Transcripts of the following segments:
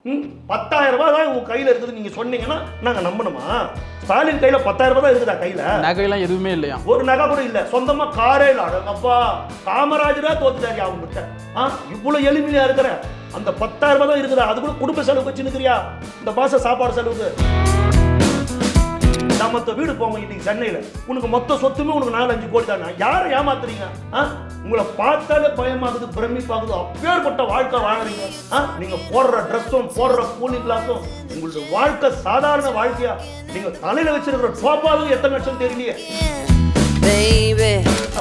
10,000 ரூபாய் தான் உங்க கையில இருக்குது நீங்க சொன்னீங்கன்னா நாங்க நம்பணுமா? ஸ்டாலின் கையில 10,000 ரூபாய் தான் இருக்குதா கையில? நகையெல்லாம் எதுவுமே இல்லையா? ஒரு நகை கூட இல்ல. சொந்தமா காரே இல்ல. அடங்கப்பா, காமராஜரா தோத்துட்டாரு அவங்க கிட்ட. இவ்வளவு எளிமையா இருக்கிற அந்த 10,000 ரூபாய் தான் இருக்குதா? அது கூட குடும்ப செலவு வச்சு நிக்கிறியா? இந்த மாச சாப்பாடு செலவுக்கு மொத்த வீடு போங்க இன்னைக்கு சென்னையில உனக்கு மொத்த சொத்துமே உனக்கு 4-5 கோடி தானே. யாரை ஏமாத்துறீங்க? உங்களை பார்த்தாலே பயமாகுது, பிரமிப்பாகுது. அப்பேற்பட்ட வாழ்க்கை வாங்குறீங்க. நீங்க போடுற ட்ரெஸ்ஸும் போடுற கூலி கிளாஸும் உங்களுடைய வாழ்க்கை சாதாரண வாழ்க்கையா? நீங்க தலையில வச்சிருக்கிற டோப்பாவது எத்தனை லட்சம் தெரியலையே.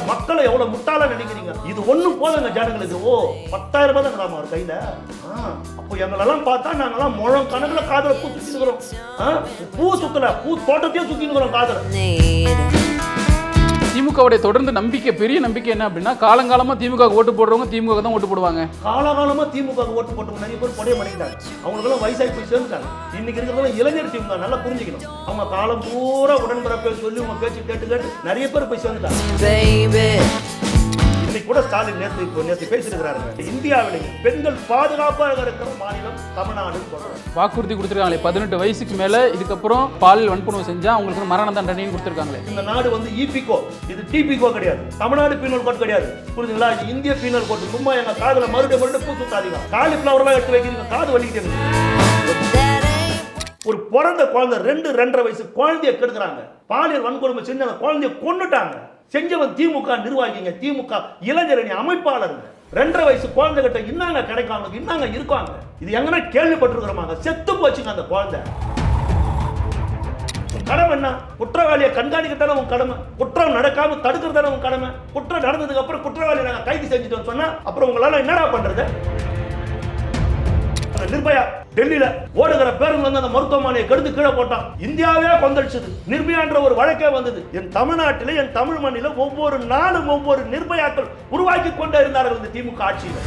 மக்களை எவ்வளவு முட்டாளா நினைக்கிறீங்க? இது ஒண்ணும் போதுங்க ஜனங்களுக்கு. 10,000 ரூபாய் தான் ஒரு கையில. அப்போ எங்களெல்லாம் பார்த்தா நாங்கெல்லாம் முழம் கணக்குல காதல பூ சுத்திக்கிறோம். பூ சுத்தல, பூ தோட்டத்தையே சுத்திக்கிறோம் காதல. திமுகவுடைய தொடர்ந்து நம்பிக்கை, பெரிய நம்பிக்கை என்ன அப்படின்னா, காலங்காலமா திமுக ஓட்டு போடுறவங்க திமுக தான் ஓட்டு போடுவாங்க. காலகாலமா திமுக ஓட்டு போட்டவங்க நிறைய பேர் பொடைய மாட்டேங்கிறாங்க. அவங்களுக்கெல்லாம் வயசாகி போய் சேர்ந்துட்டாங்க. இன்னைக்கு இருக்கிறதெல்லாம் இளைஞர் திமுக நல்லா புரிஞ்சுக்கணும். அவங்க காலம் பூரா உடன்பிறப்பை சொல்லி உங்க பேச்சு கேட்டு கேட்டு நிறைய பேர் போய் சேர்ந்துட்டாங்க. இன்னைக்கு கூட ஸ்டாலின் நேற்று பேசியிருக்கிறாரு, இந்தியாவிலேயே பெண்கள் பாதுகாப்பாக இருக்கிற மாநிலம் தமிழ்நாடு சொல்றாங்க. வாக்குறுதி கொடுத்துருக்காங்களே 18 வயசுக்கு மேல இதுக்கப்புறம் பாலியல் வன்புணர்வு செஞ்சா அவங்களுக்கு மரண தண்டனையும் கொடுத்துருக்காங்களே. இந்த நாடு வந்து இபிகோ, இது டிபிகோ கிடையாது. தமிழ்நாடு பீனல் கோட் கிடையாது. புரியுதுங்களா? இது இந்திய பீனல் கோட். சும்மா எங்க காதுல மறுபடியும் பூ சுத்தாதீங்க. காலிஃபிளவர் எடுத்து வைக்கிறீங்க, காது வலிக்கிட்டு. ஒரு பிறந்த குழந்தை 2-2.5 வயசு குழந்தைய கெடுக்கிறாங்க. பாலியல் வன்கொடுமை செஞ்சு அந்த குழந்தைய கொன்னுட்டாங்க. செஞ்சவன் திமுக நிர்வாகிங்க, திமுக இளைஞரணி அமைப்பாளருங்க. 2.5 வயசு குழந்தை கிட்ட இன்னாங்க கிடைக்கும், அவங்களுக்கு இன்னாங்க இருக்காங்க. இது எங்கன்னா கேள்விப்பட்டிருக்கிறோமாங்க? செத்து போச்சுங்க அந்த குழந்தை. கடமை என்ன? குற்றவாளியை கண்காணிக்கத்தானே உன் கடமை. குற்றம் நடக்காம தடுக்கிறதானே உன் கடமை. குற்றம் நடந்ததுக்கு அப்புறம் குற்றவாளியை நாங்க கைது செஞ்சுட்டோம் சொன்னா அப்புறம் உங்களால என்னடா பண்றது? நிர்பயா டெல்லியில ஓடுகிற பேருந்து வந்து அந்த மருத்துவமனையை கெடுத்து கீழே போட்டான். இந்தியாவே கொந்தளிச்சது. நிர்பயான்ற ஒரு வழக்கே வந்தது. என் தமிழ்நாட்டிலே, என் தமிழ் மண்ணில ஒவ்வொரு நாளும் ஒவ்வொரு நிர்பயாக்கள் உருவாக்கி கொண்டே இருந்தார்கள் இந்த திமுக ஆட்சியில்.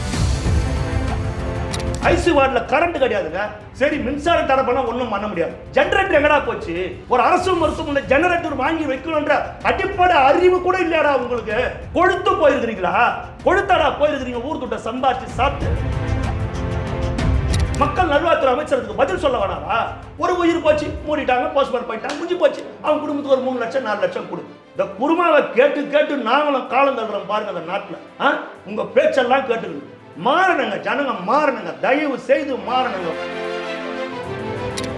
ஐசி வார்டுல கரண்ட் கிடையாதுங்க. சரி, மின்சாரம் தடை பண்ண ஒண்ணும் பண்ண முடியாது. ஜெனரேட்டர் எங்கடா போச்சு? ஒரு அரசு மருத்துவமனை ஜெனரேட்டர் வாங்கி வைக்கணும்ன்ற அடிப்படை அறிவு கூட இல்லையாடா உங்களுக்கு? கொழுத்து போயிருக்கிறீங்களா? கொழுத்தாடா போயிருக்கிறீங்க ஊர் துட்ட சம்பாதிச்சு சாப்பிட்டு. மக்கள் நல்வாழ்வுத்துறை அமைச்சருக்கு பதில் சொல்ல வேணாரா? ஒரு உயிர் போச்சு, மூடிட்டாங்க, போஸ்ட்மார்ட்டம் பண்ணிட்டாங்க, முடிஞ்சு போச்சு. அவங்க குடும்பத்துக்கு ஒரு 3 லட்சம் 4 லட்சம் கொடு. இந்த குருமாவை கேட்டு கேட்டு நாங்களும் காலம் தள்ளுறோம் பாருங்க அந்த நாட்டில். உங்க பேச்செல்லாம் கேட்டுக்கணும். மாறணுங்க, ஜனங்க மாறணுங்க, தயவு செய்து மாறணுங்க.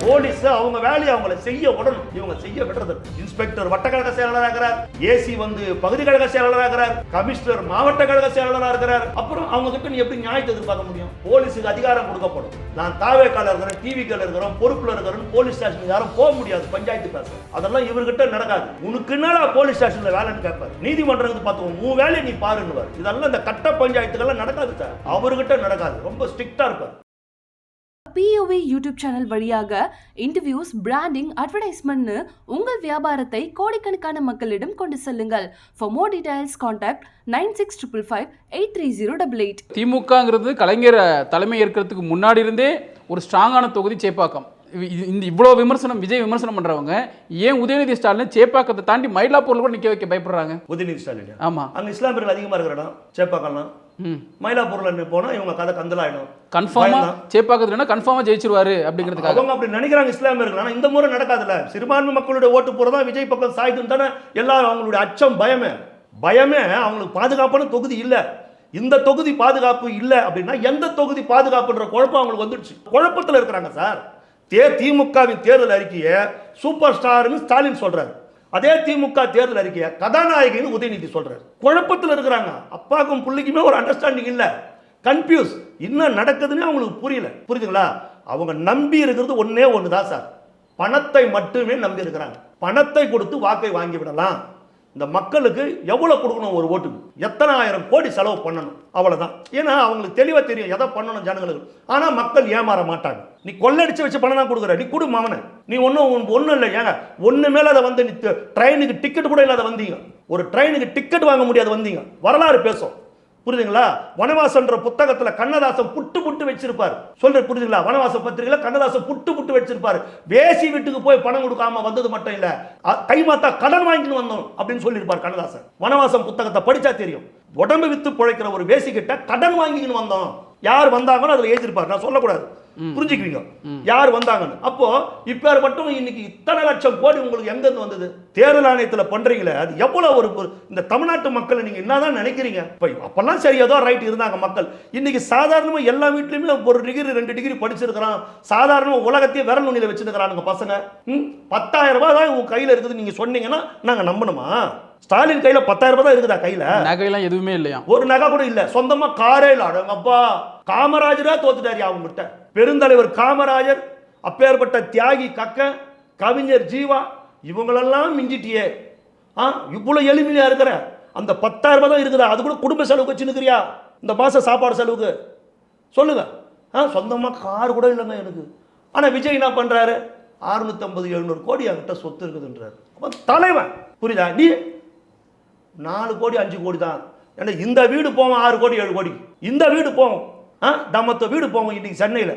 போலீஸ் அவங்க வேலையை அவங்களை செய்ய விடணும். இவங்க செய்ய விடுறது. இன்ஸ்பெக்டர் வட்டக்கழக செயலாளராக இருக்கிறார், ஏசி வந்து பகுதி கழக செயலாளராக இருக்கிறார், கமிஷனர் மாவட்ட கழக செயலாளராக இருக்கிறார். அப்புறம் அவங்க கிட்ட நீ எப்படி நியாயத்தை எதிர்பார்க்க முடியும்? போலீஸுக்கு அதிகாரம் கொடுக்கப்படும். நான் தாவேக்கால இருக்கிறேன், டிவிக்கால இருக்கிறோம், பொறுப்புல இருக்கிறேன், போலீஸ் ஸ்டேஷன் யாரும் போக முடியாது பஞ்சாயத்து பேச. அதெல்லாம் இவர்கிட்ட நடக்காது. உனக்கு என்னடா போலீஸ் ஸ்டேஷன்ல வேலைன்னு கேட்பாரு. நீதிமன்றத்துக்கு பார்த்துவோம், உன் வேலையை நீ பாருன்னு. இதெல்லாம் இந்த கட்ட பஞ்சாயத்துக்கெல்லாம் நடக்காது சார். அவர்கிட்ட நடக்காது. ரொம்ப ஸ்ட்ரிக்டா இருப்பார். POV யூடியூப் சேனல் வழியாக இன்டர்வியூஸ், பிராண்டிங், அட்வர்டைஸ்மெண்ட்னு உங்கள் வியாபாரத்தை கோடிக்கணக்கான மக்களிடம் கொண்டு செல்லுங்கள். For more details, contact 9655583088. திமுகங்கிறது கலைஞர் தலைமை ஏற்கிறதுக்கு முன்னாடி இருந்தே ஒரு ஸ்ட்ராங்கான தொகுதி சேப்பாக்கம். இந்த இவ்வளோ விமர்சனம், விஜய் விமர்சனம் பண்றவங்க ஏன் உதயநிதி ஸ்டாலின் சேப்பாக்கத்தை தாண்டி மயிலாப்பூர்ல கூட நிக்க வைக்க பயப்படுறாங்க? உதயநிதி ஸ்டாலின் ஆமா, அங்க இஸ்லாமியர்கள் அதிகமா இருக்கிற இடம் சேப்பாக்கலாம். மயிலாப்பூர்ல போனா இவங்க கதை கந்தலாயிடும். கன்ஃபார்மா சேப்பாக்கத்துல கன்ஃபார்மா ஜெயிச்சிருவாரு அப்படிங்கிறதுக்காக அவங்க அப்படி நினைக்கிறாங்க இஸ்லாமியர்கள். ஆனா இந்த முறை நடக்காதுல்ல. சிறுபான்மை மக்களுடைய ஓட்டு போறதா விஜய் பக்கம் சாய்துன்னு தானே எல்லாரும். அவங்களுடைய அச்சம், பயமே அவங்களுக்கு பாதுகாப்பான தொகுதி இல்ல. இந்த தொகுதி பாதுகாப்பு இல்ல அப்படின்னா எந்த தொகுதி பாதுகாப்புன்ற குழப்பம் அவங்களுக்கு வந்துடுச்சு. குழப்பத்தில் இருக்கிறாங்க சார். திமுகவின் தேர்தல் அறிக்கையை சூப்பர் ஸ்டார்னு ஸ்டாலின் சொல்றாரு. அதே திமுக தேர்தல் அறிக்கையை கதாநாயகின்னு உதயநிதி சொல்றாரு. குழப்பத்தில் இருக்கிறாங்க. அப்பாவுக்கும் பிள்ளைக்குமே ஒரு அண்டர்ஸ்டாண்டிங் இல்ல. கன்ஃபியூஸ். என்ன நடக்குதுன்னு அவங்களுக்கு புரியல. புரியுதுங்களா? அவங்க நம்பி இருக்கிறது ஒன்னே ஒண்ணுதான் சார். பணத்தை மட்டுமே நம்பி இருக்கிறாங்க. பணத்தை கொடுத்து வாக்கை வாங்கி விடலாம். இந்த மக்களுக்கு எவ்வளவு கொடுக்கணும் ஒரு ஓட்டுக்கு, எத்தனை ஆயிரம் கோடி செலவு பண்ணணும், அவ்வளவுதான். ஏன்னா அவங்களுக்கு தெளிவா தெரியும் எதை பண்ணணும் ஜனங்களுக்கு. ஆனா மக்கள் ஏமாற மாட்டாங்க. நீ கொள்ளடிச்சு வச்சு பணம் தான் கொடுக்குற, நீ குடு மாமனை. நீ ஒன்றும் இல்லை. ஏங்க ஒன்று மேலே அதை வந்து நீ ட்ரெயினுக்கு டிக்கெட் கூட இல்லாத வந்தீங்க. ஒரு ட்ரெயினுக்கு டிக்கெட் வாங்க முடியாது வந்தீங்க. வரலாறு பேசும். புரியுதுங்களா? வனவாசன்ற புத்தகத்துல கண்ணதாசன் புட்டு வச்சிருப்பாரு. சொல்ற புரியுதுங்களா? வனவாச பத்திரிகையில கண்ணதாசன் புட்டு வச்சிருப்பாரு. வேசி வீட்டுக்கு போய் பணம் கொடுக்காம வந்தது மட்டும் இல்ல, கைமாத்தா கடன் வாங்கிட்டு வந்தோம் அப்படின்னு சொல்லியிருப்பார் கண்ணதாசன். வனவாசம் புத்தகத்தை படிச்சா தெரியும். உடம்பு வித்து பிழைக்கிற ஒரு வேசி கிட்ட கடன் வாங்கின்னு வந்தோம். யார் வந்தாங்கன்னு அதில் எழுதியிருப்பார், நான் சொல்லக்கூடாது, புரிஞ்சுக்குவீங்க யார் வந்தாங்கன்னு. அப்போ இப்ப மட்டும் இன்னைக்கு இத்தனை லட்சம் கோடி உங்களுக்கு எங்க இருந்து வந்தது? தேர்தல் ஆணையத்தில் பண்றீங்களே, அது எவ்வளவு ஒரு இந்த தமிழ்நாட்டு மக்களை நீங்க என்னதான் நினைக்கிறீங்க? இப்ப அப்பெல்லாம் சரி ஏதோ ரைட் இருந்தாங்க மக்கள். இன்னைக்கு சாதாரணமா எல்லா வீட்லயுமே 1 டிகிரி 2 டிகிரி படிச்சிருக்கிறான், சாதாரண உலகத்தையே விரல் நுனியில வச்சிருக்கிறானுங்க பசங்க. 10,000 ரூபாய் தான் உங்க கையில இருக்குது நீங்க சொன்னீங்கன்னா நாங்க நம்பணுமா? ஸ்டாலின் கையில 10,000 ரூபாய் தான் இருக்குதா கையில? நகையெல்லாம் எதுவுமே இல்லையா? ஒரு நகை கூட இல்ல, சொந்தமா காரே இல்ல. அடங்கப்பா, காமராஜரா தோத்துட்டாரு அவங்ககிட்ட. பெருந்தலைவர் காமராஜர், அப்பேற்பட்ட தியாகி கக்கன், கவிஞர் ஜீவா, இவங்களெல்லாம் மிஞ்சிட்டியே. இவ்வளவு எளிமையா இருக்கிற அந்த 10,000 ரூபாய் தான் இருக்குதா? அது கூட குடும்ப செலவுக்கு வச்சுன்னுக்கிறியா? இந்த மாசம் சாப்பாடு செலவுக்கு சொல்லுங்க. சொந்தமா கார் கூட இல்லைங்க எனக்கு. ஆனா விஜய் என்ன பண்றாரு? 650-700 கோடி என்கிட்ட சொத்து இருக்குதுன்றாரு. தலைவன் புரியுதா? நீ 4 கோடி 5 கோடி தான். ஏன்னா இந்த வீடு போவோம் 6 கோடி 7 கோடி, இந்த வீடு போவோம், மொத்த வீடு போவோம் இன்னைக்கு சென்னையில்.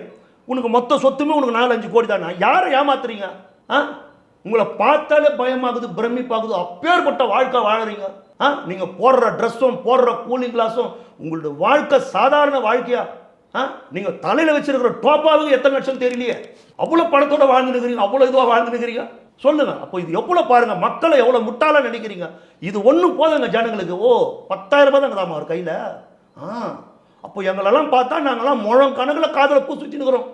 உனக்கு மொத்த சொத்துமே உனக்கு 4-5 கோடி தானே. யாரை ஏமாத்துறீங்க? உங்களை பார்த்தாலே பயமாகுது, பிரமிப்பாகுது. அப்பேற்பட்ட வாழ்க்கை வாழறீங்க. நீங்க போடுற ட்ரெஸ்ஸும் போடுற கூலிங் கிளாஸும் உங்களோட வாழ்க்கை சாதாரண வாழ்க்கையா? நீங்க தலையில வச்சிருக்கிற டோப்பாவுக்கு எத்தனை லட்சம் தெரியலையே. அவ்வளவு பணத்தோட வாழ்ந்துருக்கிறீங்க, அவ்வளவு இதுவா வாழ்ந்துருக்கிறீங்க. சொல்லுங்க. அப்போ இது எவ்வளவு பாருங்க, மக்களை எவ்வளவு முட்டாளா நினைக்கிறீங்க. இது ஒன்றும் போதுங்க ஜனங்களுக்கு. 10,000 ரூபாய் தாங்க தாமா ஒரு கையில. அப்போ எங்களெல்லாம் பார்த்தா நாங்கெல்லாம் முழம் கணக்கில் காதல பூ சுற்றினுக்கிறோம்.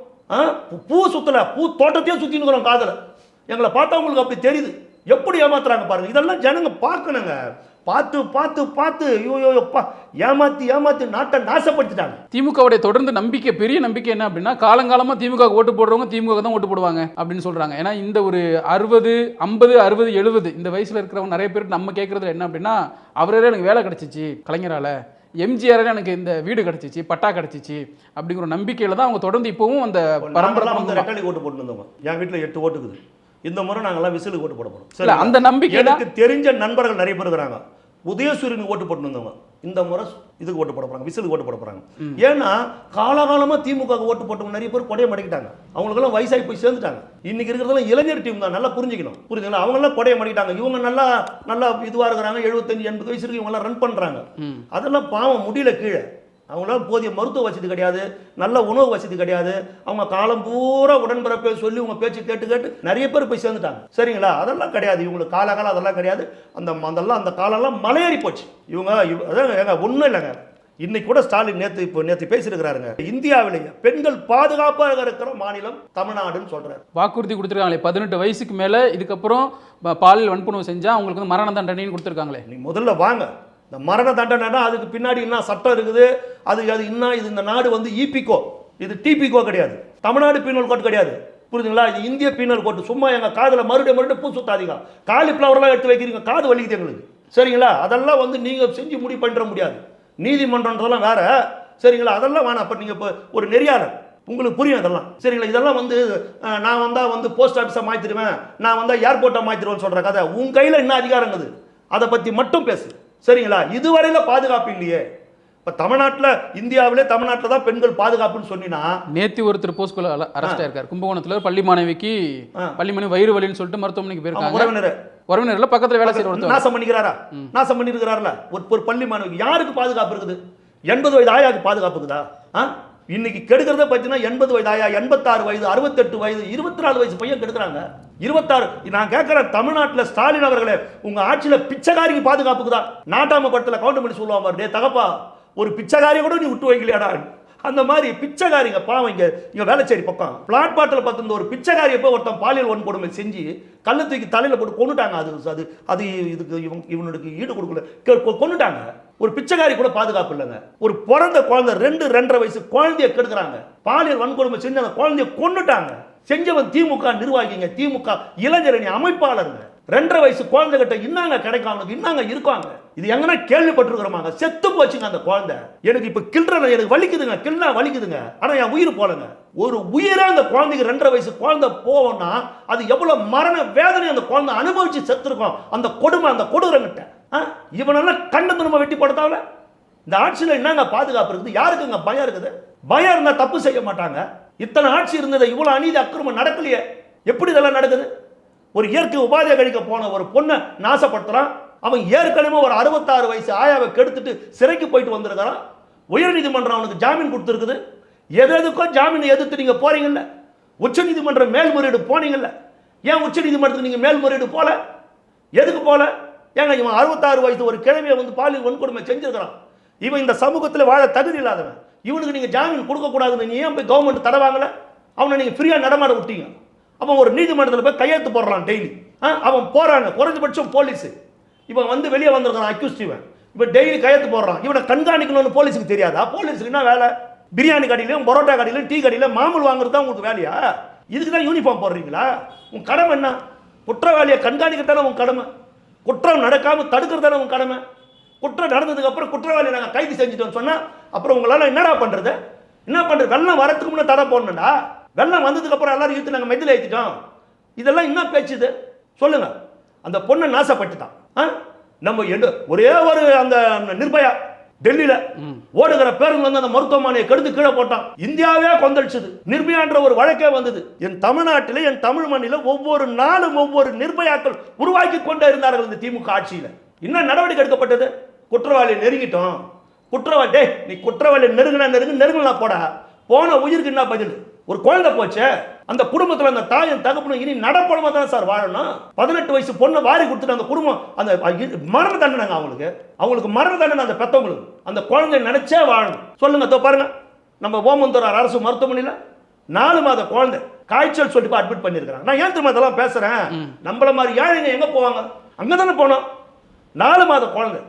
பூ சுத்தல, பூ தோட்டத்தையும் சுற்றினுக்கிறோம் காதல. எங்களை பார்த்தா உங்களுக்கு அப்படி தெரியுது. எப்படி ஏமாத்துறாங்க பாருங்க. இதெல்லாம் ஜனங்க பார்க்கணுங்க. பார்த்து பார்த்து பார்த்து ஐயோப்பா ஏமாத்தி ஏமாத்தி நாட்டை நாசப்படுத்திட்டாங்க. திமுகவுடைய தொடர்ந்து நம்பிக்கை, பெரிய நம்பிக்கை என்ன அப்படின்னா, காலங்காலமாக திமுக ஓட்டு போடுறவங்க திமுக தான் ஓட்டு போடுவாங்க அப்படின்னு சொல்றாங்க. ஏன்னா இந்த ஒரு 60, 50, 60, 70 இந்த வயசுல இருக்கிறவங்க நிறைய பேர் நம்ம கேட்கறதுல என்ன அப்படின்னா, அவரே எனக்கு வேலை கிடைச்சிச்சு கலைஞரால, எம்ஜிஆர் எனக்கு இந்த வீடு கிடைச்சிச்சு, பட்டா கிடைச்சிச்சு அப்படிங்கிற நம்பிக்கையில தான் அவங்க தொடர்ந்து இப்பவும் அந்த பரம்பரை வந்து ரெட்டலி ஓட்டு போட்டு வந்தவங்க. என் வீட்டில் 8 ஓட்டுக்குது. இந்த முறை நாங்கெல்லாம் விசிலுக்கு ஓட்டு போட போறோம். சரி, அந்த நம்பிக்கை எனக்கு தெரிஞ்ச நண்பர்கள் நிறைய பேர் இருக்கிறாங்க. உதயசூரியனுக்கு ஓட்டு போட்டு வந்தவங்க இந்த முறை இதுக்கு ஓட்டு போட போறாங்க, விசிலுக்கு ஓட்டு போட போறாங்க. ஏன்னா காலகாலமா திமுக ஓட்டு போட்டவங்க நிறைய பேர் கொடையை மடக்கிட்டாங்க. அவங்களுக்கெல்லாம் வயசாகி போய் சேர்ந்துட்டாங்க. இன்னைக்கு இருக்கிறதெல்லாம் இளைஞர் டீம் தான், நல்லா புரிஞ்சுக்கணும். புரிஞ்சுங்களா? அவங்க எல்லாம் கொடையை மடக்கிட்டாங்க. இவங்க நல்லா நல்லா இதுவா இருக்கிறாங்க. 75-80 வயசு இருக்கு, இவங்க எல்லாம் ரன் பண்றாங்க. அதெல்லாம் பாவம் முடியல கீழே. அவங்களாம் போதிய மருத்துவ வசதி கிடையாது, நல்ல உணவு வசதி கிடையாது. அவங்க காலம் பூரா உடன்பிறப்பை சொல்லி உங்க பேச்சு கேட்டு கேட்டு நிறைய பேர் போய் சேர்ந்துட்டாங்க. சரிங்களா? அதெல்லாம் கிடையாது இவங்களுக்கு. காலகாலம் அதெல்லாம் கிடையாது. அந்த காலம்லாம் மலையேறி போச்சு. இவங்க அதான் ஒன்றும் இல்லைங்க. இன்னைக்கு கூட ஸ்டாலின் நேற்று பேசியிருக்கிறாருங்க. இந்தியாவிலேயே பெண்கள் பாதுகாப்பாக இருக்கிற மாநிலம் தமிழ்நாடுன்னு சொல்றாரு. வாக்குறுதி கொடுத்துருக்காங்களே 18 வயசுக்கு மேல இதுக்கப்புறம் பாலியல் வன்புணர்வு செஞ்சா அவங்களுக்கு வந்து மரண தண்டனைன்னு கொடுத்துருக்காங்களே. நீங்க முதல்ல வாங்க. இந்த மரண தண்டனைனா அதுக்கு பின்னாடி என்ன சட்டம் இருக்குது? அது இன்னும் இது இந்த நாடு வந்து இபிகோ, இது டிபிகோ கிடையாது. தமிழ்நாடு பீனல் கோட் கிடையாது. புரியுதுங்களா? இது இந்திய பீனல் கோட். சும்மா எங்க காதுல மறுபடியும் பூ சுத்தாதீங்க. காலிஃப்ளவர்லாம் எடுத்து வைக்கிறீங்க, காது வலிக்குது எங்களுக்கு. சரிங்களா? அதெல்லாம் வந்து நீங்க செஞ்சு முடிவு பண்ணிட முடியாது. நீதிமன்றம்ன்றதெல்லாம் வேற. சரிங்களா? அதெல்லாம் வேணாம். அப்ப நீங்க ஒரு நெறியாளர், உங்களுக்கு புரியும் அதெல்லாம். சரிங்களா? இதெல்லாம் வந்து நான் வந்தா வந்து போஸ்ட் ஆஃபீஸை மாத்திடுவேன், நான் வந்தா ஏர்போர்ட்டை மாத்திடுவேன்னு சொல்ற கதை. உன் கையில என்ன அதிகாரம் இருக்குது? அதை பத்தி மட்டும் பேசு. சரிங்களா? இதுவரையில பாதுகாப்பு இல்லையே. இப்ப தமிழ்நாட்டில், இந்தியாவிலே தமிழ்நாட்டில் தான் பெண்கள் பாதுகாப்புன்னு சொன்னீங்கன்னா, நேத்து ஒருத்தர் போஸ்ட்குள்ள அரெஸ்ட் ஆயிருக்காரு. கும்பகோணத்துல ஒரு பள்ளி மாணவிக்கு பள்ளி மாணவி வயிறு வலின்னு சொல்லிட்டு மருத்துவமனைக்கு போயிருக்காங்க. உறவினர்ல பக்கத்துல வேலை செய்யற நாசம் பண்ணிக்கிறாரா? நாசம் பண்ணிருக்கிறார்ல ஒரு பள்ளி மாணவிக்கு. யாருக்கு பாதுகாப்பு இருக்குது? 80 வயது ஆயாக்கு பாதுகாப்பு இருக்குதா? இன்னைக்கு கெடுக்கிறத பார்த்தீங்கன்னா 80 வயது ஆயா, 86 வயது, 68 வயது, 24 வயசு பையன் கெடுக்கிறாங்க. 26. நான் கேட்கிறேன், தமிழ்நாட்டில் ஸ்டாலின் அவர்களே, உங்க ஆட்சியில பிச்சைக்காரிக்கு பாதுகாப்புக்கு தான். நாட்டாம படத்துல கவுண்ட் பண்ணி சொல்லுவாங்க, டே தகப்பா, ஒரு பிச்சைக்காரியை கூட நீ விட்டு வைக்கலையாடா. அந்த மாதிரி பிச்சைக்காரிங்க பாவம். இங்க வேலைச்சேரி பக்கம் பிளாட்பாட்டில் பார்த்து ஒரு பிச்சைக்காரியை போய் ஒருத்தன் பாலியல் வன்கொடுமை செஞ்சு கல்லை தூக்கி தலையில போட்டு கொண்டுட்டாங்க. அது இதுக்கு இவனுக்கு ஈடு கொடுக்கல, கொண்டுட்டாங்க. ஒரு பிச்சைக்காரி கூட பாதுகாப்பு இல்லைங்க. ஒரு பிறந்த குழந்தை 2-2.5 வயசு குழந்தைய கெடுக்கிறாங்க. பாலியல் வன்கொடுமை செஞ்சு அந்த குழந்தைய கொண்டுட்டாங்க. செஞ்சவன் திமுக நிர்வாகிங்க, திமுக இளைஞரணி அமைப்பாளருங்க. 2.5 வயசு குழந்தை கிட்ட இன்னாங்க கிடைக்கும், அவனுக்கு இன்னாங்க இருக்காங்க. இது எங்கன்னா கேள்விப்பட்டிருக்கிறோமாங்க? செத்து போச்சுங்க அந்த குழந்தை. எனக்கு இப்ப கிள்றன, எனக்கு வலிக்குதுங்க, கிள்ளா வலிக்குதுங்க. ஆனா என் உயிர் போலங்க. ஒரு உயிரே அந்த குழந்தைக்கு 2.5 வயசு குழந்தை போவோம்னா அது எவ்வளவு மரண வேதனை அந்த குழந்தை அனுபவிச்சு செத்துருக்கோம். அந்த கொடுமை, அந்த கொடூரங்கிட்ட இவனெல்லாம் கண்ணு நம்ம வெட்டி போடத்தாவில. இந்த ஆட்சியில் என்னங்க பாதுகாப்பு இருக்குது? யாருக்குங்க பயம் இருக்குது? பயம் இருந்தா தப்பு செய்ய மாட்டாங்க. இத்தனை ஆட்சி இருந்தது, இவ்வளவு அநீதி அக்கிரமம் நடக்கலையே. எப்படி இதெல்லாம் நடக்குது? ஒரு இயற்கை உபாதையை கழிக்க போன ஒரு பொண்ணை நாசப்படுத்துறான். அவன் ஏற்கனவே ஒரு 66 வயசு ஆயாவை கெடுத்துட்டு சிறைக்கு போயிட்டு வந்திருக்கிறான். உயர்நீதிமன்றம் அவனுக்கு ஜாமீன் கொடுத்துருக்குது. எதுக்கோ ஜாமீனை எதிர்த்து நீங்க போறீங்கல்ல, உச்சநீதிமன்ற மேல்முறையீடு போனீங்கல்ல, ஏன் உச்சநீதிமன்றத்துக்கு நீங்க மேல்முறையீடு போல? எதுக்கு போல? ஏங்க இவன் 66 வயசு ஒரு கிழமையை வந்து பாலியல் வன்கொடுமை செஞ்சிருக்கிறான், இவன் இந்த சமூகத்தில் வாழ தகுதி இல்லாதவன், இவனுக்கு நீங்க ஜாமீன் கொடுக்க கூடாதுன்னு நீ ஏன் போய் கவர்மெண்ட் தடை வாங்கல? அவனை நீங்க ஃப்ரீயா நடமாட விட்டீங்க. அவன் ஒரு நீதிமன்றத்தில் போய் கையெழுத்து போடுறான் டெய்லி. அவன் போறாங்க, குறைஞ்சபட்சம் போலீஸ் இவன் வந்து வெளியே வந்திருக்கான் அக்யூஸ்ட், இவன் டெய்லி கையெழுத்து போடுறான். இவனை கண்காணிக்கணும்னு போலீஸுக்கு தெரியாதா? போலீஸுக்கு என்ன வேலை? பிரியாணி கடையிலும் பரோட்டா கடையிலும் டீ கடையிலும் மாமூல் வாங்குறது தான் உங்களுக்கு வேலையா? இதுக்கு தான் யூனிஃபார்ம் போடுறீங்களா? உன் கடமை என்ன? குற்றவாளியை கண்காணிக்கத்தானே உன் கடமை. குற்றம் நடக்காம தடுக்கிறது தானே உன் கடமை. குற்றம் நடந்ததுக்கு அப்புறம் குற்றவாளியை நாங்கள் கைது செஞ்சுட்டோம்னு சொன்னா அப்புறம் உங்களால என்னடா பண்றது? என்ன பண்றது? வெள்ளம் வரத்துக்கு முன்னே தடை போடணும்டா. வெள்ளம் வந்ததுக்கு அப்புறம் எல்லாரும் இழுத்து நாங்கள் மெதில் ஏற்றிட்டோம். இதெல்லாம் என்ன பேச்சுது சொல்லுங்க? அந்த பொண்ணை நாசப்பட்டுட்டான். நம்ம ஒரே ஒரு அந்த நிர்பயா டெல்லியில ஓடுகிற பேருந்து வந்து அந்த மருத்துவமனையை கெடுத்து கீழே போட்டான். இந்தியாவே கொந்தளிச்சது. நிர்பயான்ற ஒரு வழக்கே வந்தது. என் தமிழ்நாட்டில் என் தமிழ் மண்ணில் ஒவ்வொரு நாளும் ஒவ்வொரு நிர்பயாக்கள் உருவாக்கி கொண்டே இருந்தார்கள் இந்த திமுக ஆட்சியில். என்ன நடவடிக்கை எடுக்கப்பட்டது? குற்றவாளியை நெருங்கிட்டோம். குற்றவாளி நீ குற்றவாளி நெருங்கினா போடா. போன உயிருக்கு என்ன பதில்? ஒரு குழந்தை போச்சே, அந்த குடும்பத்தில் அந்த தாயும் தகப்பனும் இனி நடப்படமா தான் சார் வாழணும். 18 வயசு பொண்ணை வாரி கொடுத்துட்டு அந்த குடும்பம் அந்த மரண தண்டனைங்க அவங்களுக்கு மரண தண்டனை. அந்த பெத்தவங்களுக்கு அந்த குழந்தை நினைச்சே வாழணும். சொல்லுங்க பாருங்க, நம்ம ஓமந்தூரார் அரசு மருத்துவமனையில் 4 மாத குழந்தை காய்ச்சல் சொல்லிட்டு அட்மிட் பண்ணியிருக்கிறாங்க. நான் ஏன் திரும்ப இதெல்லாம் பேசுறேன்? நம்மள மாதிரி ஏழைங்க எங்க போவாங்க? அங்கதானே போனோம். 4 மாத குழந்தை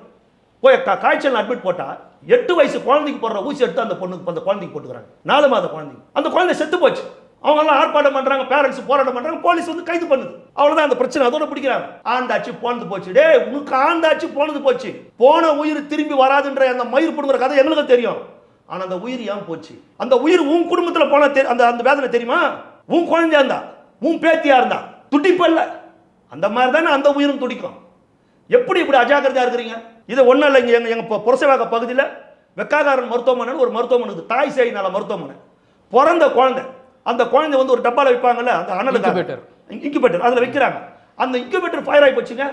போய் காய்ச்சல் அட்மிட் போட்டா 8 வயசு குழந்தைக்கு போடுற ஊசி எடுத்து அந்த பொண்ணுக்கு அந்த குழந்தைக்கு போட்டுக்கிறாங்க. 4 மாத குழந்தைக்கு. அந்த குழந்தை செத்து போச்சு. அவங்க எல்லாம் ஆர்ப்பாட்டம் பண்றாங்க, பேரண்ட்ஸ் போராட்டம் பண்றாங்க, போலீஸ் வந்து கைது பண்ணுது. அவ்வளவுதான் அந்த பிரச்சனை, அதோட பிடிக்கிறாங்க. ஆண்டாச்சு போனது போச்சு. உனக்கு ஆண்டாச்சு போனது போச்சு. போன உயிர் திரும்பி வராதுன்ற அந்த மயிர் புடுங்குற கதை எங்களுக்கு தெரியும். ஆனா அந்த உயிர் ஏன் போச்சு? அந்த உயிர் உன் குடும்பத்தில் போன அந்த வேதனை தெரியுமா? உன் குழந்தையா இருந்தா, உன் பேத்தியா இருந்தா துடிப்பல்ல. அந்த மாதிரி தானே அந்த உயிரும் துடிக்கும். எப்படி இப்படி அஜாக்கிரதையா இருக்கிறீங்க? இது ஒன்றும் இல்லை. எங்கள் புரசைவாக்க பகுதியில் வெக்காகாரன் மருத்துவமனை ஒரு மருத்துவமனை, தாய் சேய் நல மருத்துவமனை. பிறந்த குழந்தை, அந்த குழந்தை வந்து ஒரு டப்பாவில் வைப்பாங்கல்ல, அந்த அனலுக்கு இன்குபேட்டர் அதில் வைக்கிறாங்க. அந்த இன்குபேட்டர் ஃபயர் ஆகி போச்சுங்க.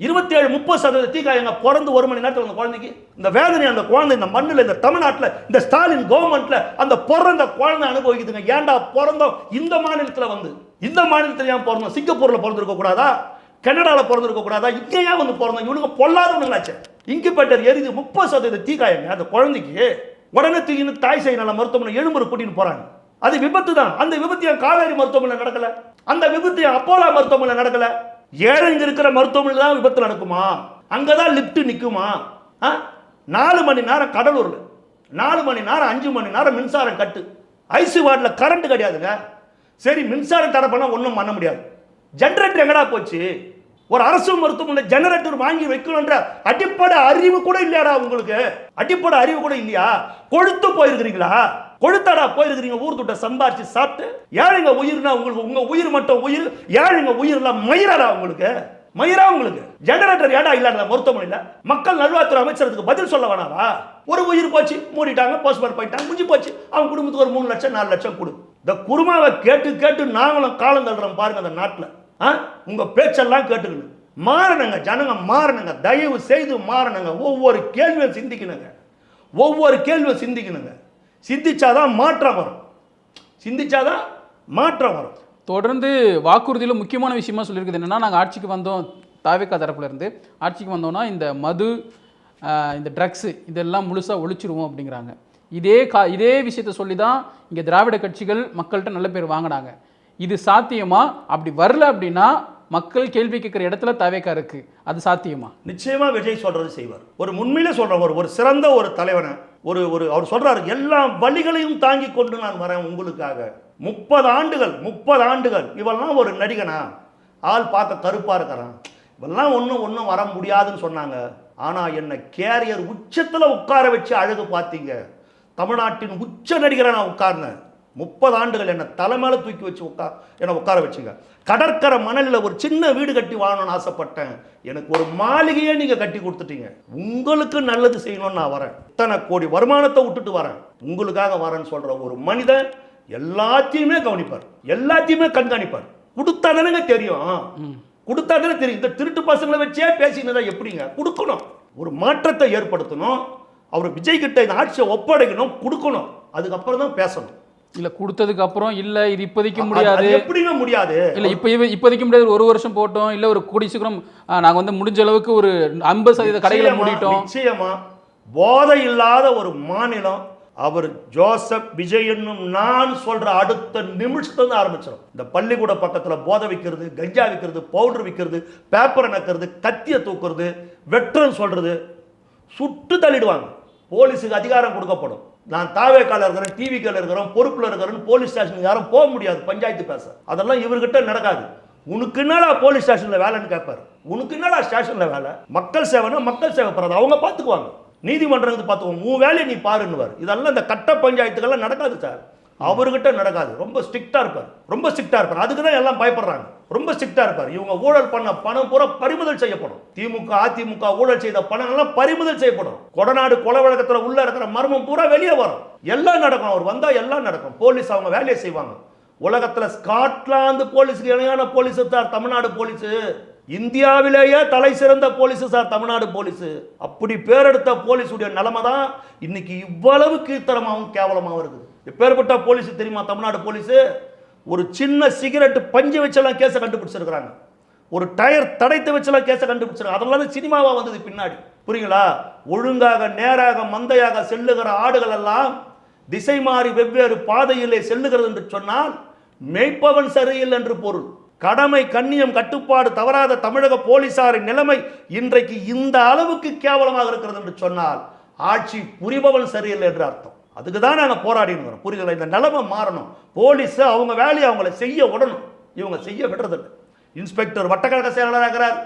27-30% தீக்காயங்க. பிறந்து 1 மணி நேரத்தில் அந்த குழந்தைக்கு இந்த வேதனை அந்த குழந்தை இந்த மண்ணில் இந்த தமிழ்நாட்டில் இந்த ஸ்டாலின் கவர்மெண்ட்ல அந்த பிறந்த குழந்தை அனுபவிக்குதுங்க. ஏன்டா பிறந்தோம் இந்த மாநிலத்தில் வந்து? இந்த மாநிலத்தில் ஏன் பிறந்தோம்? சிங்கப்பூரில் பிறந்திருக்க கூடாதா? கனடாவில் பிறந்திருக்க கூடாதா? இங்கேயா வந்து பிறந்தோம்? இவனுக்கு பொல்லாதவங்களாச்சு. இன்குபேட்டர் எரிது 30% தீக்காயங்க அந்த குழந்தைக்கு. உடனே தூக்கின்னு தாய் சேய் நல மருத்துவமனை எழும்பூர் கூட்டின்னு போறாங்க. அது விபத்து தான். அந்த விபத்து காவேரி மருத்துவமனை நடக்கல, அந்த விபத்து அப்போலா மருத்துவமனை நடக்கல. ஏழைங்க இருக்கிற மருத்துவமனை தான் விபத்து நடக்குமா? அங்கதான் லிப்ட் நிக்குமா? 4 மணி நேரம் கடலூர்ல 4 மணி நேரம் 5 மணி நேரம் மின்சாரம் கட்டு. ஐசி வார்டில் கரண்ட் கிடையாதுங்க. சரி, மின்சாரம் தடை பண்ண ஒன்றும் பண்ண முடியாது. ஜெனரேட்டர் எங்கடா போச்சு? ஒரு அரசு மருத்துவமனை ஜெனரேட்டர் வாங்கி வைக்கணும்ன்ற அடிப்படை அறிவு கூட இல்லையாடா உங்களுக்கு? அடிப்படை அறிவு கூட இல்லையா? கொழுத்து போயிருக்கிறீங்களா? கொழுத்தாடா போயிருக்கிறீங்க? ஊர் துட்ட சம்பாரிச்சு சாப்பிட்டு. ஏழைங்க உயிர்னா உங்களுக்கு உங்க உயிர் மட்டும் உயிர், ஏழைங்க உயிர்லாம் மயிராடா உங்களுக்கு? மயிரா உங்களுக்கு? ஜெனரேட்டர் ஏடா இல்லாத மருத்துவமனையில் மக்கள் நல்வாழ்வுத்துறை அமைச்சருக்கு பதில் சொல்ல வேணாவா? ஒரு உயிர் போச்சு, மூடிட்டாங்க, போஸ்ட்மார்ட்டம் போயிட்டாங்க, முடிஞ்சு போச்சு. அவங்க குடும்பத்துக்கு ஒரு 3 லட்சம் 4 லட்சம் கொடு. இந்த குருமாவை கேட்டு கேட்டு நாங்களும் காலம் தள்ளுறோம் பாருங்க அந்த நாட்டில். உங்க பேச்செல்லாம் கேட்டுக்கணும். மாறணுங்க, ஜனங்க மாறணுங்க, தயவு செய்து மாறணுங்க. ஒவ்வொரு கேள்வியும் சிந்திக்கணுங்க, ஒவ்வொரு கேள்வியும் சிந்திக்கணுங்க. சிந்திச்சாதான் மாற்றம் வரும், சிந்திச்சாதான் மாற்றம் வரும். தொடர்ந்து வாக்குறுதியில் முக்கியமான விஷயமா சொல்லியிருக்குது என்னன்னா, நாங்கள் ஆட்சிக்கு வந்தோம், தாவேக்கா தரப்புல இருந்து ஆட்சிக்கு வந்தோம்னா இந்த மது, இந்த ட்ரக்ஸு இதெல்லாம் முழுசாக ஒழிச்சிருவோம் அப்படிங்கிறாங்க. இதே விஷயத்த சொல்லி தான் இங்கே திராவிட கட்சிகள் மக்கள்கிட்ட நல்ல பேர் வாங்கினாங்க. இது சாத்தியமா? அப்படி வரல அப்படின்னா மக்கள் கேள்வி கேட்குற இடத்துல தாவேக்கா இருக்கு, அது சாத்தியமா? நிச்சயமா விஜய் சொல்றது செய்வார். ஒரு உண்மையிலே சொல்ற ஒரு சிறந்த ஒரு தலைவனை அவர் சொல்றாரு, எல்லா வழிகளையும் தாங்கி கொண்டு நான் வரேன் உங்களுக்காக. 30 ஆண்டுகள் இவெல்லாம் ஒரு நடிகனா? ஆள் பார்க்க கருப்பா இருக்கிறான், இவெல்லாம் ஒன்றும் வர முடியாதுன்னு சொன்னாங்க. ஆனா என்ன கேரியர் உச்சத்துல உட்கார வச்சு அழகு பார்த்தீங்க. தமிழ்நாட்டின் உச்ச நடிகரை நான் உட்கார்ந்தேன். 30 ஆண்டுகள் என்ன தலைமையில தூக்கி வச்சு என்னை உட்கார வச்சுங்க. கடற்கரை மணலில் ஒரு சின்ன வீடு கட்டி வாழணும்னு ஆசைப்பட்டேன், எனக்கு ஒரு மாளிகையே நீங்க கட்டி கொடுத்துட்டீங்க. உங்களுக்கு நல்லது செய்யணும்னு நான் வரேன், இத்தனை கோடி வருமானத்தை விட்டுட்டு வரேன், உங்களுக்காக வரேன்னு சொல்ற ஒரு மனிதன் எல்லாத்தையுமே கவனிப்பார், எல்லாத்தையுமே கண்காணிப்பார். கொடுத்தாதானங்க தெரியும், கொடுத்தாதானே தெரியும். இந்த திருட்டு பசங்களை வச்சே பேசினதா எப்படிங்க? கொடுக்கணும், ஒரு மாற்றத்தை ஏற்படுத்தணும். அவர் விஜய் கிட்ட இந்த ஆட்சியை ஒப்படைக்கணும், கொடுக்கணும், அதுக்கப்புறம் தான் பேசணும். இல்ல கொடுத்ததுக்கு அப்புறம் இல்ல இது இப்போதைக்கு முடியாது. எப்படிங்க முடியாது? இல்ல இப்போதைக்கு முடியாது, ஒரு வருஷம் போட்டோம், இல்ல ஒரு கூடி சீக்கிரம் நாங்க வந்து முடிஞ்ச அளவுக்கு ஒரு 50% கடைகளை மூடிட்டோம். நிச்சயமா போதை இல்லாத ஒரு மாநிலம் அவர் ஜோசப் விஜய் என்னும் நான் சொல்ற அடுத்த நிமிஷத்துல ஆரம்பிச்சிடும். இந்த பள்ளிக்கூட பக்கத்துல போதை விற்கிறது, கஞ்சா விற்கிறது, பவுடர் விற்கிறது, பேப்பரை நக்கிறது, கத்தியை தூக்குறது, வெற்றன் சொல்றது, சுட்டு தள்ளிடுவாங்க. போலீஸுக்கு அதிகாரம் கொடுக்கப்படும். நான் தாவேக்கால இருக்கிறேன், டிவிக்கால இருக்கிறேன், பொறுப்புல இருக்கிறேன், போலீஸ் ஸ்டேஷனுக்கு யாரும் போக முடியாது பஞ்சாயத்து பேச. அதெல்லாம் இவர்கிட்ட நடக்காது. உனக்கு என்னடா போலீஸ் ஸ்டேஷன்ல வேலைன்னு கேட்பாரு. உனக்கு என்னடா ஸ்டேஷன்ல வேலை? மக்கள் சேவைனா மக்கள் சேவை பெறாது, அவங்க பார்த்துக்குவாங்க. நீதிமன்றத்துக்கு பார்த்துக்குவாங்க, உன் வேலையை நீ பாருன்னுவார். இதெல்லாம் இந்த கட்ட பஞ்சாயத்துக்கெல்லாம் நடக்காது சார், அவர்கிட்ட நடக்காது. ரொம்ப ஸ்ட்ரிக்டா இருப்பார், ரொம்ப ஸ்ட்ரிக்டா இருப்பார். அதுக்கு தான் எல்லாம் பயப்படுறாங்க. ரொம்ப ஸ்ட்ரிக்டா இருப்பார். இவங்க ஊழல் பண்ண பணம் பூரா பறிமுதல் செய்யப்படும். திமுக அதிமுக ஊழல் செய்த பணங்கள்லாம் பறிமுதல் செய்யப்படும். கொடநாடு கொலை வழக்கத்தில் உள்ள இருக்கிற மர்மம் பூரா வெளியே வரும். எல்லாம் நடக்கும். அவர் வந்தா எல்லாம் நடக்கும். போலீஸ் அவங்க வேலையை செய்வாங்க. உலகத்துல ஸ்காட்லாந்து போலீஸுக்கு இணையான போலீஸ் சார் தமிழ்நாடு போலீஸ். இந்தியாவிலேயே தலை சிறந்த போலீஸ் சார் தமிழ்நாடு போலீஸ். அப்படி பேரெடுத்த போலீஸுடைய நிலைமை தான் இன்னைக்கு இவ்வளவு கீழ்த்தரமாகவும் கேவலமாகவும் இருக்குது. எப்பேற்பட்ட போலீஸ் தெரியுமா தமிழ்நாடு போலீஸ்? ஒரு சின்ன சிகரெட் பஞ்சு வச்செல்லாம் கேஸை கண்டுபிடிச்சிருக்கிறாங்க. ஒரு டயர் தடைத்து வச்செல்லாம் கேஸை கண்டுபிடிச்சிருக்காங்க. அதெல்லாம் சினிமாவா வந்தது பின்னாடி. புரியுங்களா? ஒழுங்காக நேராக மந்தையாக செல்லுகிற ஆடுகள் எல்லாம் திசை மாறி வெவ்வேறு பாதையிலே செல்லுகிறது என்று சொன்னால் மேய்ப்பவன் சரியில்லை என்று பொருள். கடமை கண்ணியம் கட்டுப்பாடு தவறாத தமிழக போலீசாரின் நிலைமை இன்றைக்கு இந்த அளவுக்கு கேவலமாக இருக்கிறது என்று சொன்னால் ஆட்சி புரிபவன் சரியில்லை என்று அர்த்தம். அதுக்கு தான் நாங்கள் போராடினோம். புரியுதுங்களா? இந்த நிலைமை மாறணும். போலீஸ் அவங்க வேலையை அவங்கள செய்ய விடணும். இவங்க செய்ய விடுறதில்லை. இன்ஸ்பெக்டர் வட்டக்கழக செயலாளராக இருக்கிறார்,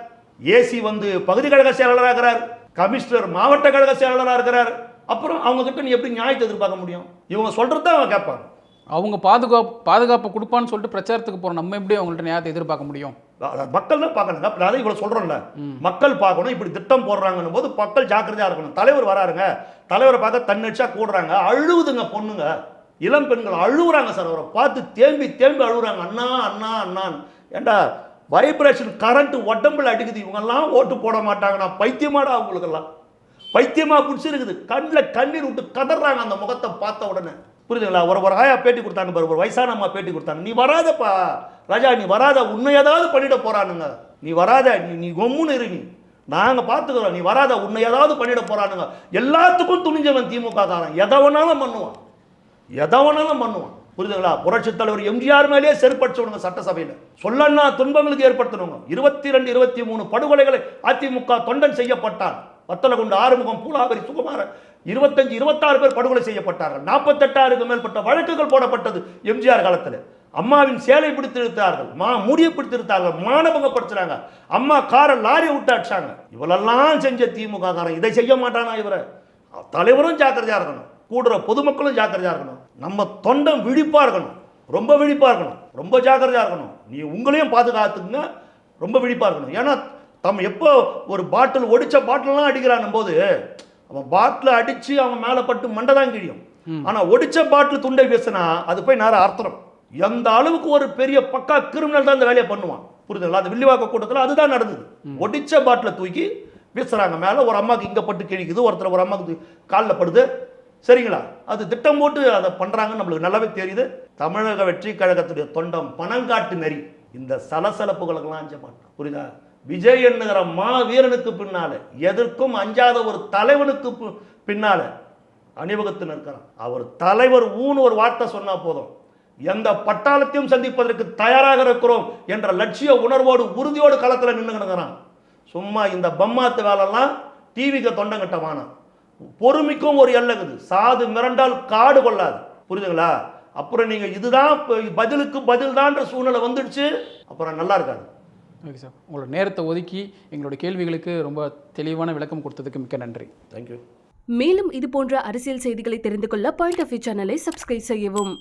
ஏசி வந்து பகுதி கழக செயலாளராக இருக்கிறார், கமிஷனர் மாவட்ட கழக செயலாளராக இருக்கிறார். அப்புறம் அவங்க கிட்ட நீ எப்படி நியாயத்தை எதிர்பார்க்க முடியும்? இவங்க சொல்றது தான் அவங்க கேட்பாங்க. அவங்க பாதுகாப்பு கொடுப்பான்னு சொல்லிட்டு பிரச்சாரத்துக்கு போகிறோம், நம்ம எப்படி அவங்கள்ட்ட நியாயத்தை எதிர்பார்க்க முடியும்? மக்கள் தான் பார்க்கணுங்க. அதான் இவ்வளோ சொல்கிறோம்ல, மக்கள் பார்க்கணும். இப்படி திட்டம் போடுறாங்கன்னு போது மக்கள் ஜாக்கிரதையாக இருக்கணும். தலைவர் வராருங்க, தலைவரை பார்க்க தன்னடிச்சா கூடுறாங்க, அழுவுதுங்க பொண்ணுங்க, இளம் பெண்கள் அழுகுறாங்க சார். அவரை பார்த்து தேம்பி தேம்பி அழுகுறாங்க, அண்ணா அண்ணா அண்ணான்னு. ஏண்டா வைப்ரேஷன் கரண்ட் உடம்புல அடிக்குது. இவங்கெல்லாம் ஓட்டு போட மாட்டாங்கண்ணா. பைத்தியமாடா அவங்களுக்கெல்லாம், பைத்தியமாக பிடிச்சிருக்குது. கண்ணில் கண்ணீர் விட்டு கதறாங்க அந்த முகத்தை பார்த்த உடனே. புரியுதுங்களா? ஒரு ஆயா பேட்டி கொடுத்தாங்க பாரு, ஒரு வயசான அம்மா பேட்டி கொடுத்தாங்க. நீ வராதப்பா ராஜா, நீ வராத, உன்னை ஏதாவது பண்ணிட போறானுங்க, நீ வராத, நீ கொம்முன்னு இரு, நீ நாங்கள் பார்த்துக்கிறோம், நீ வராத, உன்னை ஏதாவது பண்ணிட போறானுங்க. எல்லாத்துக்கும் துணிஞ்சவன் திமுக காரன். எதவனாலும் பண்ணுவான், எதவனாலும் பண்ணுவான். புரியுதுங்களா? புரட்சி தலைவர் எம்ஜிஆர் மேலேயே செருப்படிச்சவனுங்க சட்டசபையில். சொல்லன்னா துன்பங்களுக்கு ஏற்படுத்தணுங்க. 22, 23 படுகொலைகளை அதிமுக தொண்டன் செய்யப்பட்டான். வத்தலகுண்டு ஆறுமுகம், பூலாவரி, சுகுமார 25, 26 பேர் படுகொலை செய்யப்பட்டார்கள். 48,000க்கு மேற்பட்ட வழக்குகள் போடப்பட்டது எம்ஜிஆர் காலத்தில். அம்மாவின் சேலை பிடித்து இழுத்தார்கள், முடியை பிடித்து இழுத்தார்கள், மானபங்கப்படுத்துறாங்க. அம்மா காரை லாரியை விட்டு அடிச்சாங்க. இவளெல்லாம் செஞ்ச திமுக காரன் இதை செய்ய மாட்டானா? இவரை தலைவரும் ஜாக்கிரதையா இருக்கணும், கூடுற பொதுமக்களும் ஜாக்கிரதையா இருக்கணும். நம்ம தொண்டம் விழிப்பா இருக்கணும், ரொம்ப விழிப்பா இருக்கணும், ரொம்ப ஜாக்கிரதையா இருக்கணும். நீ உங்களையும் பாதுகாத்துக்குங்க, ரொம்ப விழிப்பா இருக்கணும். ஏன்னா தம் எப்போ ஒரு பாட்டில் ஒடிச்ச பாட்டிலாம் அடிக்கிறான் போது அவன் பாட்டில் அடிச்சு அவன் மேலே பட்டு மண்டை தான் கிழியும். ஆனால் ஒடிச்ச பாட்டில் துண்டை வீசினா அது போய் நேரம் அர்த்தம். எந்த அளவுக்கு ஒரு பெரிய பக்கா கிரிமினல் தான் இந்த வேலையை பண்ணுவான். புரியுதுங்களா? அந்த வில்லிவாக்க கூட்டத்தில் அதுதான் நடந்தது. ஒடிச்ச பாட்டில் தூக்கி வீசுறாங்க மேலே. ஒரு அம்மாவுக்கு இங்கே பட்டு கிழிக்குது, ஒருத்தர் ஒரு அம்மாவுக்கு காலில் படுது. சரிங்களா? அது திட்டம் போட்டு அதை பண்ணுறாங்கன்னு நம்மளுக்கு நல்லாவே தெரியுது. தமிழக வெற்றி கழகத்துடைய தொண்டம் பணங்காட்டு நெறி. இந்த சலசலப்புகளுக்கெல்லாம் அஞ்ச மாட்டோம். புரியுதா? விஜய் என்கிற மாவீரனுக்கு பின்னால, எதற்கும் அஞ்சாத ஒரு தலைவனுக்கு பின்னால அணிவகுத்து நிற்கிறான். அவர் தலைவர் ஊன்னு ஒரு வார்த்தை சொன்னா போதும், எந்த பட்டாளத்தையும் சந்திப்பதற்கு தயாராக இருக்கிறோம் என்ற லட்சிய உணர்வோடு உறுதியோடு களத்தில் நின்றுகிறான். சும்மா இந்த பம்மாத்து வேலைலாம் டிவிக்கு தொண்டங்கிட்ட வானம். பொறுமைக்கும் ஒரு எல்லைக்குது. சாது மிரண்டால் காடு கொள்ளாது. புரியுதுங்களா? அப்புறம் நீங்க இதுதான் பதிலுக்கு பதில் தான்ற சூழ்நிலை வந்துடுச்சு, அப்புறம் நல்லா இருக்காது. ஓகே சார், உங்களோட நேரத்தை ஒதுக்கி எங்களோட கேள்விகளுக்கு ரொம்ப தெளிவான விளக்கம் கொடுத்ததுக்கு மிக்க நன்றி. தேங்க்யூ. மேலும் இது போன்ற அரசியல் செய்திகளை தெரிந்து கொள்ள பாயிண்ட் ஆஃப் வியூ சேனலை சப்ஸ்கிரைப் செய்யவும்.